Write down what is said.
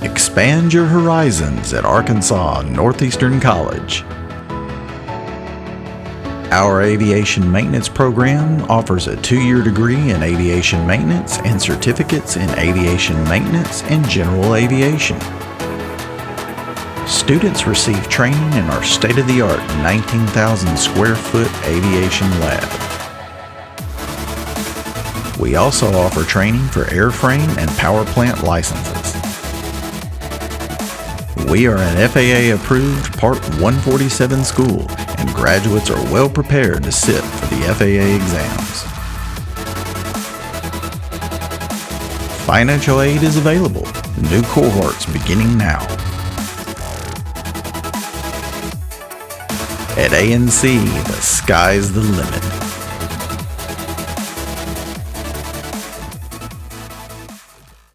Expand your horizons at Arkansas Northeastern College. Our aviation maintenance program offers a 2-year degree in aviation maintenance and certificates in aviation maintenance and general aviation. Students receive training in our state-of-the-art 19,000 square foot aviation lab. We also offer training for airframe and powerplant licenses. We are an FAA-approved Part 147 school, and graduates are well prepared to sit for the FAA exams. Financial aid is available. New cohorts beginning now. At ANC, the sky's the limit.